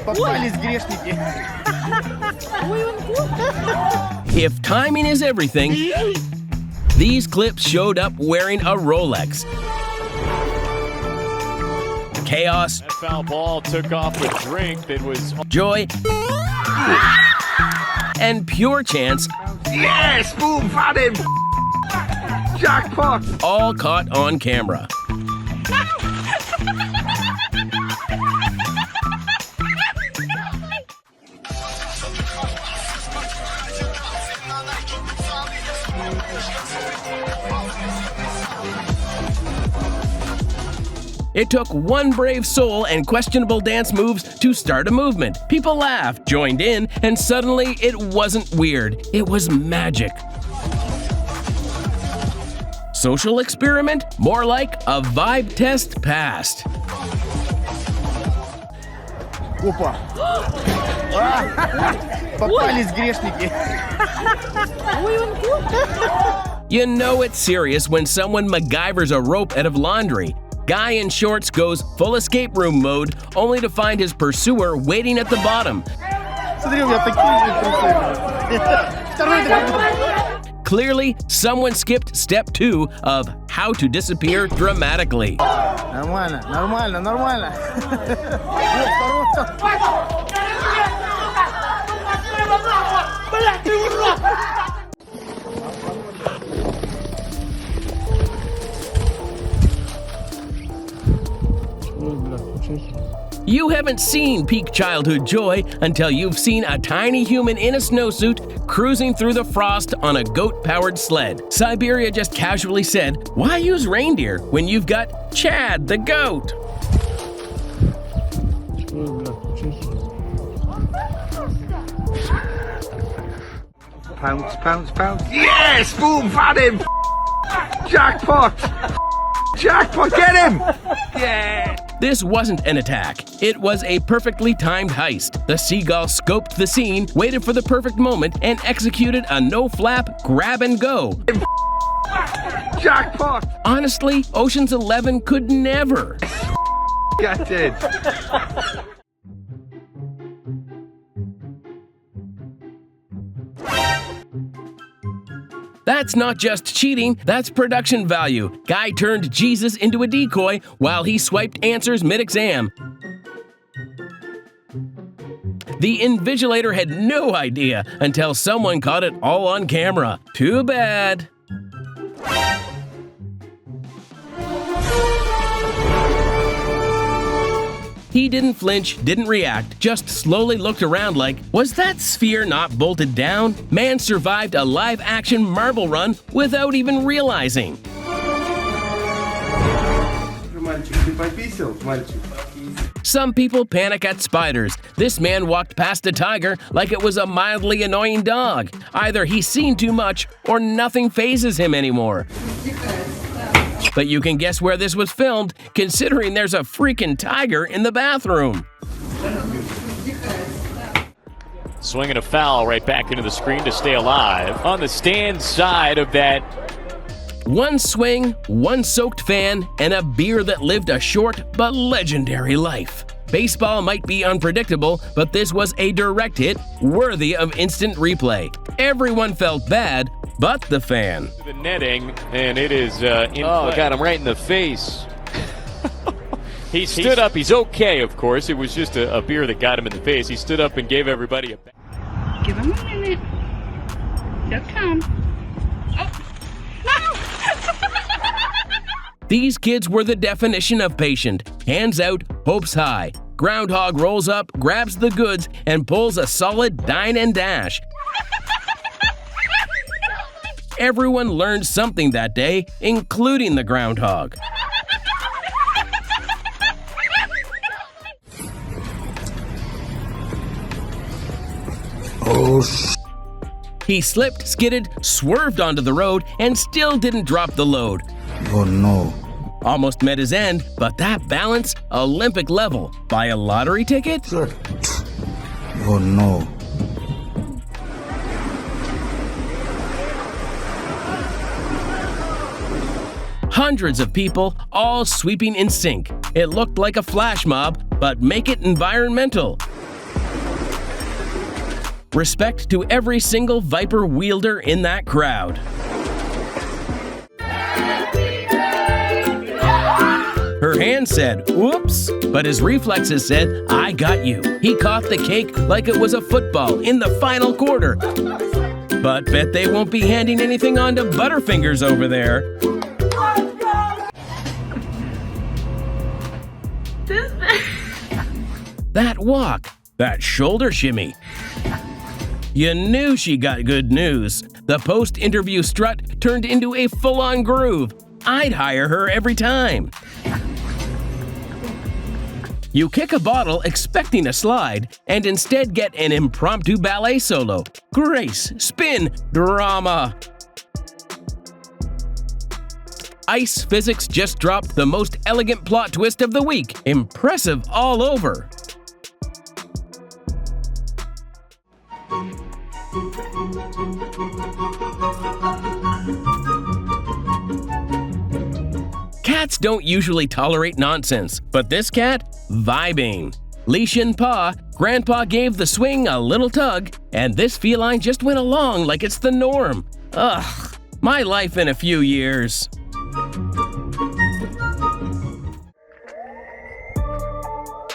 Попались грешники. If timing is everything, these clips showed up wearing a Rolex. Chaos, That foul ball took off the drink that was. joy, and pure chance, Yes! Boom! Found him! Jackpot! all caught on camera. It took one brave soul and questionable dance moves to start a movement. People laughed, joined in, and suddenly it wasn't weird. It was magic. Social experiment? More like a vibe test passed. Опа! Попались грешники. You know it's serious when someone MacGyvers a rope out of laundry. Guy in shorts goes full escape room mode, only to find his pursuer waiting at the bottom. Смотри, у меня такие же трусы. Второй такой. Clearly, someone skipped step 2 of how to disappear dramatically. Нормально, нормально, нормально. You haven't seen peak childhood joy until you've seen a tiny human in a snowsuit cruising through the frost on a goat-powered sled. Siberia just casually said, "Why use reindeer when you've got Chad the goat?" Pounce, pounce, pounce. Yes! Boom! Found him! Jackpot! Jackpot! Get him! Yeah! This wasn't an attack. It was a perfectly timed heist. The seagull scoped the scene, waited for the perfect moment, and executed a no-flap grab-and-go. Jackpot! Honestly, Ocean's 11 could never. Got it. That's not just cheating, that's production value. Guy turned Jesus into a decoy while he swiped answers mid-exam. The invigilator had no idea until someone caught it all on camera. Too bad. He didn't flinch, didn't react, just slowly looked around like, was that sphere not bolted down? Man survived a live-action marble run without even realizing. Мальчик, ты пописал, мальчик? Some people panic at spiders. This man walked past a tiger like it was a mildly annoying dog. Either he's seen too much or nothing phases him anymore. But you can guess where this was filmed, considering there's a freaking tiger in the bathroom. Swinging a foul right back into the screen to stay alive. On the stand side of that. One swing, one soaked fan, and a beer that lived a short but legendary life. Baseball might be unpredictable, but this was a direct hit worthy of instant replay. Everyone felt bad, but the fan. The netting, and it is in play. Got him right in the face. He stood up. He's okay, of course. It was just a beer that got him in the face. He stood up and gave everybody a... Give him a minute. He'll come. These kids were the definition of patient. Hands out, hopes high. Groundhog rolls up, grabs the goods, and pulls a solid dine and dash. Everyone learned something that day, including the groundhog. He slipped, skidded, swerved onto the road, and still didn't drop the load. Oh no. Almost met his end, but that balance, Olympic level. Buy a lottery ticket? Oh no. Hundreds of people, all sweeping in sync. It looked like a flash mob, but make it environmental. Respect to every single Viper wielder in that crowd. Her hand said, "Whoops," but his reflexes said, "I got you." He caught the cake like it was a football in the final quarter. But bet they won't be handing anything on to Butterfingers over there. That walk, that shoulder shimmy. You knew she got good news. The post-interview strut turned into a full-on groove. I'd hire her every time. You kick a bottle expecting a slide and instead get an impromptu ballet solo. Grace, spin, drama. Ice Physics just dropped the most elegant plot twist of the week. Impressive all over. Cats don't usually tolerate nonsense, but this cat, vibing. Leash in paw, Grandpa gave the swing a little tug, and this feline just went along like it's the norm. Ugh, my life in a few years.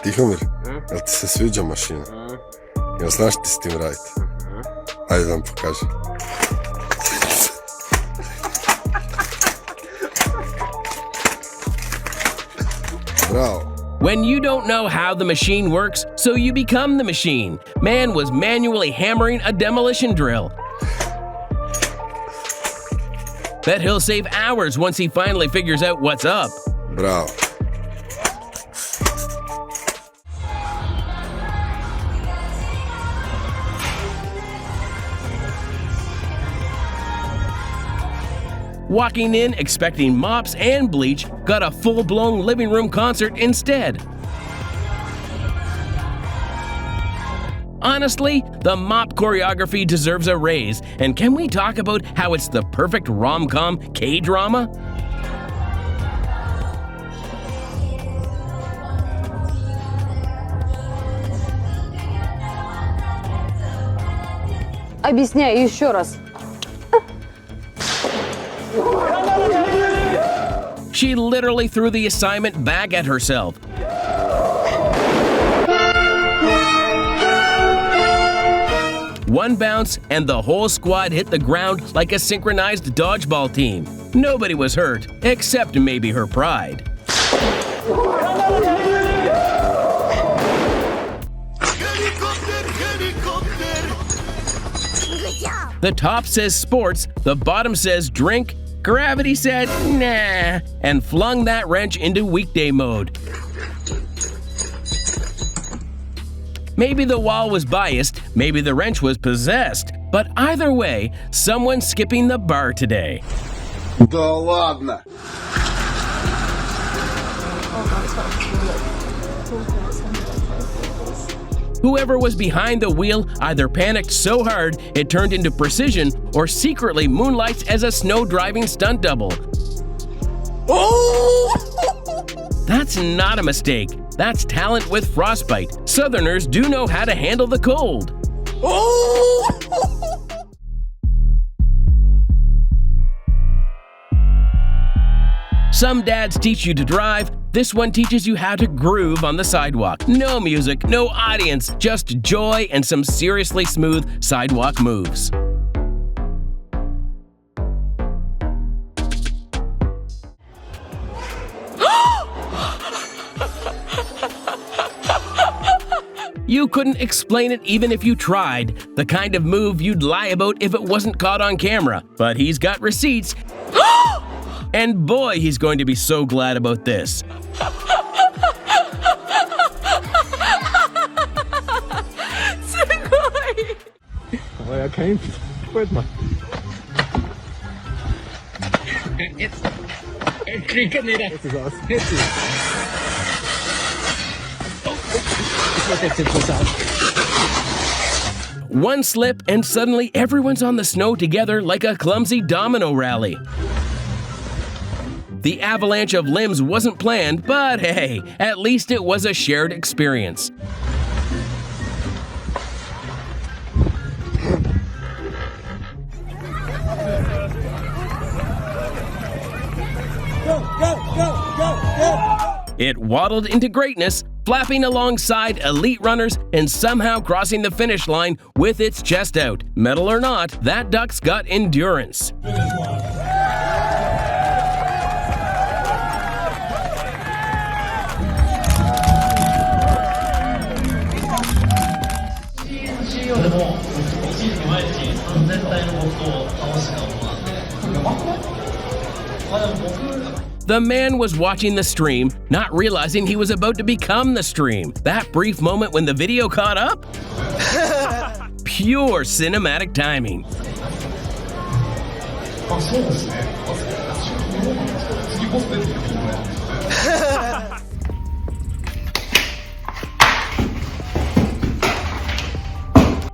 Tihomir, jel ti se sviđa mašina? Jel znaš ti s tim raditi? Ajde da vam pokažem. Bravo. When you don't know how the machine works, so you become the machine. Man was manually hammering a demolition drill. Bet he'll save hours once he finally figures out what's up. Bravo. Walking in expecting mops and bleach, got a full-blown living room concert instead. Honestly, the mop choreography deserves a raise, and can we talk about how it's the perfect rom-com K-drama? Объясняю еще раз. She literally threw the assignment back at herself. One bounce, and the whole squad hit the ground like a synchronized dodgeball team. Nobody was hurt, except maybe her pride. The top says sports, the bottom says drink. Gravity said, nah, and flung that wrench into weekday mode. Maybe the wall was biased, maybe the wrench was possessed, but either way, someone's skipping the bar today. Da ladna. Whoever was behind the wheel either panicked so hard it turned into precision or secretly moonlights as a snow driving stunt double. That's not a mistake. That's talent with frostbite. Southerners do know how to handle the cold. Some dads teach you to drive. This one teaches you how to groove on the sidewalk. No music, no audience, just joy and some seriously smooth sidewalk moves. You couldn't explain it even if you tried. The kind of move you'd lie about if it wasn't caught on camera. But he's got receipts. And boy, he's going to be so glad about this. Jag kan inte. Sköt mig. Klicka ner det. One slip and suddenly everyone's on the snow together like a clumsy domino rally. The avalanche of limbs wasn't planned, but hey, at least it was a shared experience. It waddled into greatness, flapping alongside elite runners and somehow crossing the finish line with its chest out. Medal or not, that duck's got endurance. The man was watching the stream, not realizing he was about to become the stream. That brief moment when the video caught up? Pure cinematic timing.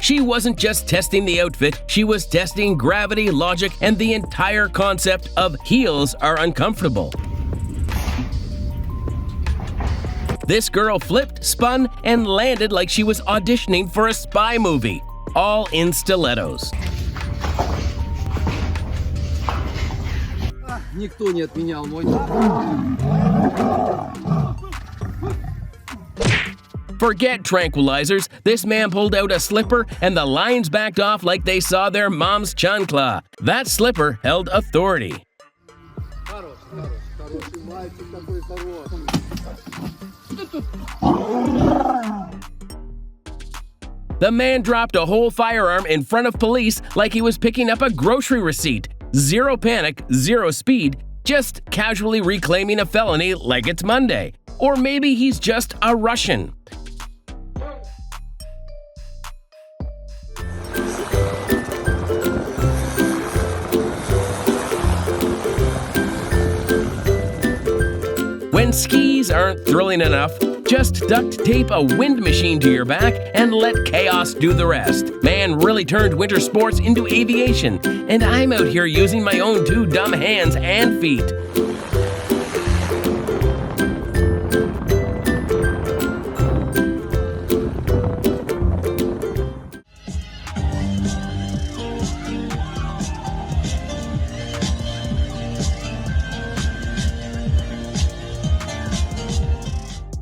She wasn't just testing the outfit, she was testing gravity, logic, and the entire concept of heels are uncomfortable. This girl flipped, spun, and landed like she was auditioning for a spy movie, all in stilettos. Никто не отменял мой... Forget tranquilizers, this man pulled out a slipper and the lions backed off like they saw their mom's chancla. That slipper held authority. The man dropped a whole firearm in front of police like he was picking up a grocery receipt. Zero panic, zero speed, just casually reclaiming a felony like it's Monday. Or maybe he's just a Russian. When skis aren't thrilling enough, just duct tape a wind machine to your back and let chaos do the rest. Man really turned winter sports into aviation, and I'm out here using my own two dumb hands and feet.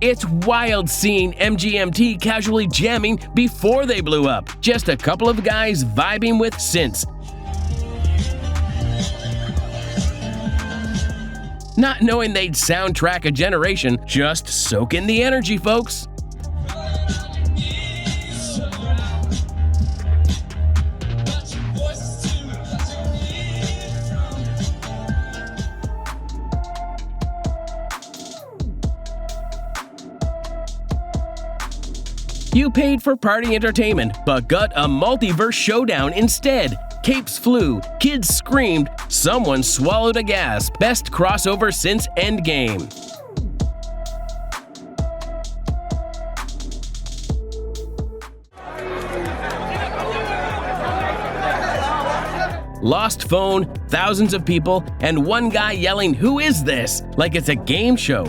It's wild seeing MGMT casually jamming before they blew up. Just a couple of guys vibing with synths. Not knowing they'd soundtrack a generation, just soak in the energy, folks. You paid for party entertainment, but got a multiverse showdown instead. Capes flew, kids screamed, someone swallowed a gasp. Best crossover since Endgame. Lost phone, thousands of people, and one guy yelling, "Who is this?" like it's a game show.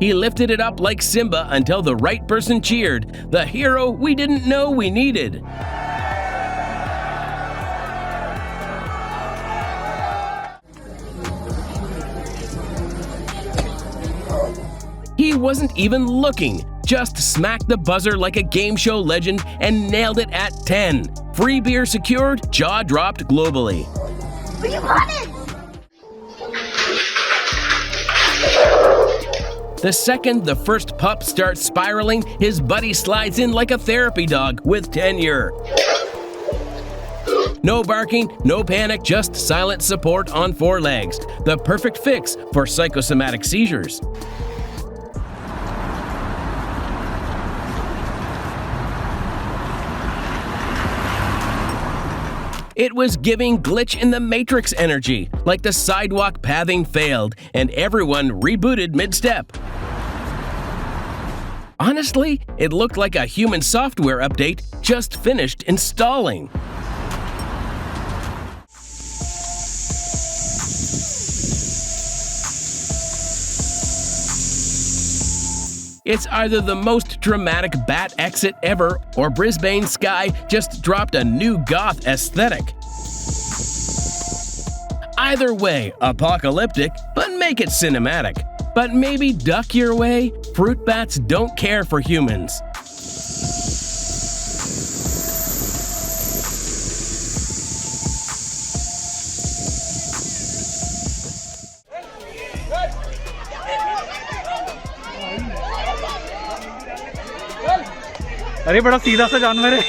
He lifted it up like Simba until the right person cheered, the hero we didn't know we needed. He wasn't even looking, just smacked the buzzer like a game show legend and nailed it at 10. Free beer secured, jaw dropped globally. Where you running? The second the first pup starts spiraling, his buddy slides in like a therapy dog with tenure. No barking, no panic, just silent support on four legs. The perfect fix for psychosomatic seizures. It was giving glitch in the Matrix energy, like the sidewalk pathing failed and everyone rebooted mid-step. Honestly, it looked like a human software update just finished installing. It's either the most dramatic bat exit ever, or Brisbane Sky just dropped a new goth aesthetic. Either way, apocalyptic, but make it cinematic. But maybe duck your way? Fruit bats don't care for humans. अरे बड़ा सीधा सा जानवर है।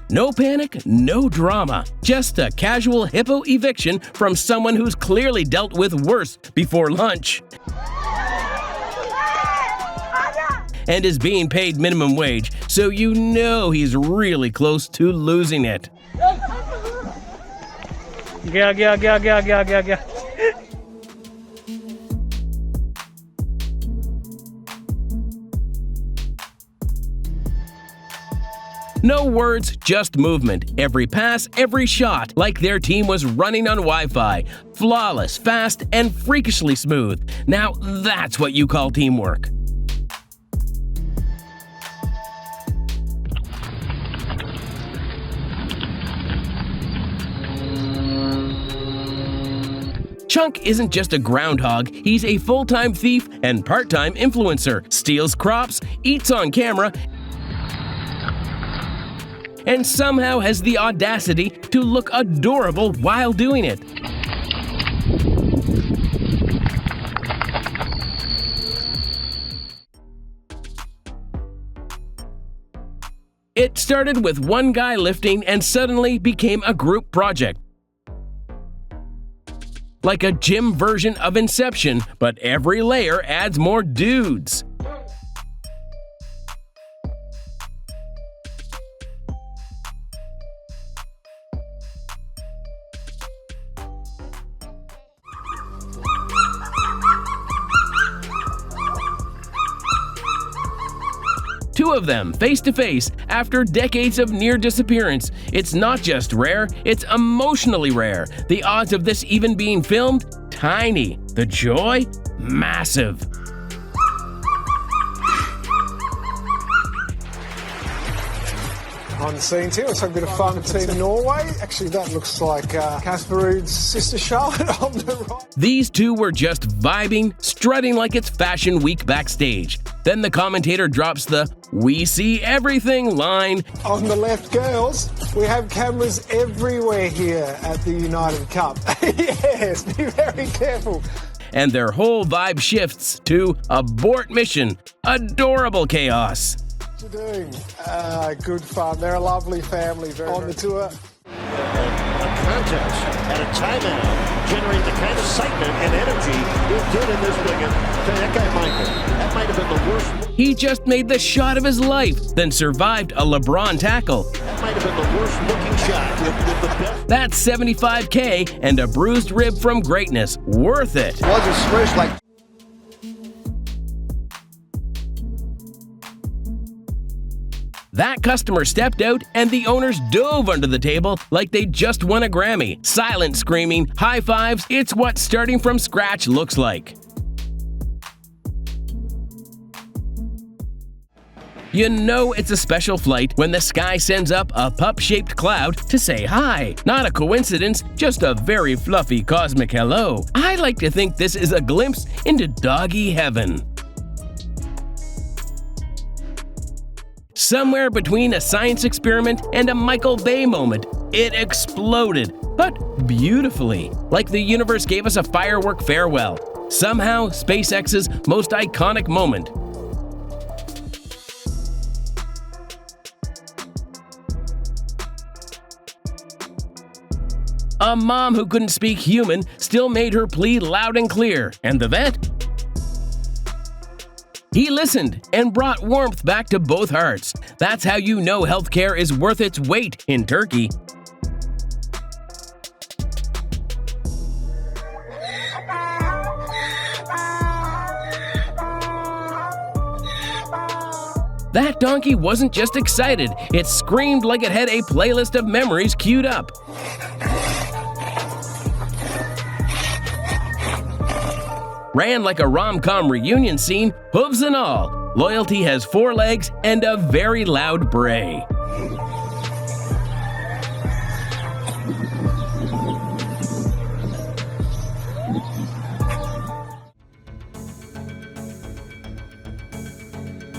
No panic, no drama. Just a casual hippo eviction from someone who's clearly dealt with worse before lunch. And is being paid minimum wage, so you know he's really close to losing it. गया। No words, just movement. Every pass, every shot, like their team was running on Wi-Fi. Flawless, fast, and freakishly smooth. Now that's what you call teamwork. Chunk isn't just a groundhog, he's a full-time thief and part-time influencer. Steals crops, eats on camera, and somehow has the audacity to look adorable while doing it. It started with one guy lifting and suddenly became a group project. Like a gym version of Inception, but every layer adds more dudes. Two of them, face to face, after decades of near disappearance. It's not just rare, it's emotionally rare. The odds of this even being filmed? Tiny. The joy? Massive. On the scenes here, let's have a bit of fun with Team Norway. Actually, that looks like Casper Ruud's sister Charlotte on the right. These two were just vibing, strutting like it's Fashion Week backstage. Then the commentator drops the "We see everything" line. On the left, girls, we have cameras everywhere here at the United Cup. Yes, be very careful. And their whole vibe shifts to abort mission. Adorable chaos. What are you doing? Good fun. They're a lovely family. On the tour. A contest and a timeout generate the kind of excitement and energy it did in this thing. And that guy Michael, that might have been the worst. He just made the shot of his life, then survived a LeBron tackle. That might have been the worst looking shot with the best. That's $75K and a bruised rib from greatness. Worth it. Wasn't swished like. That customer stepped out and the owners dove under the table like they just won a Grammy. Silent screaming, high fives, it's what starting from scratch looks like. You know it's a special flight when the sky sends up a pup-shaped cloud to say hi. Not a coincidence, just a very fluffy cosmic hello. I like to think this is a glimpse into doggy heaven. Somewhere between a science experiment and a Michael Bay moment, it exploded, but beautifully, like the universe gave us a firework farewell. Somehow, SpaceX's most iconic moment. A mom who couldn't speak human still made her plea loud and clear, and the vet? He listened and brought warmth back to both hearts. That's how you know healthcare is worth its weight in turkey. That donkey wasn't just excited, it screamed like it had a playlist of memories queued up. Ran like a rom-com reunion scene, hooves and all. Loyalty has 4 legs and a very loud bray.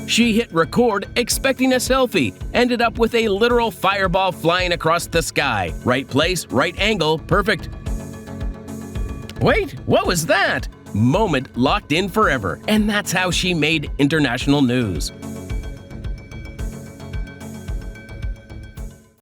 She hit record expecting a selfie, ended up with a literal fireball flying across the sky. Right place, right angle, perfect. Wait, what was that? Moment locked in forever, and that's how she made international news.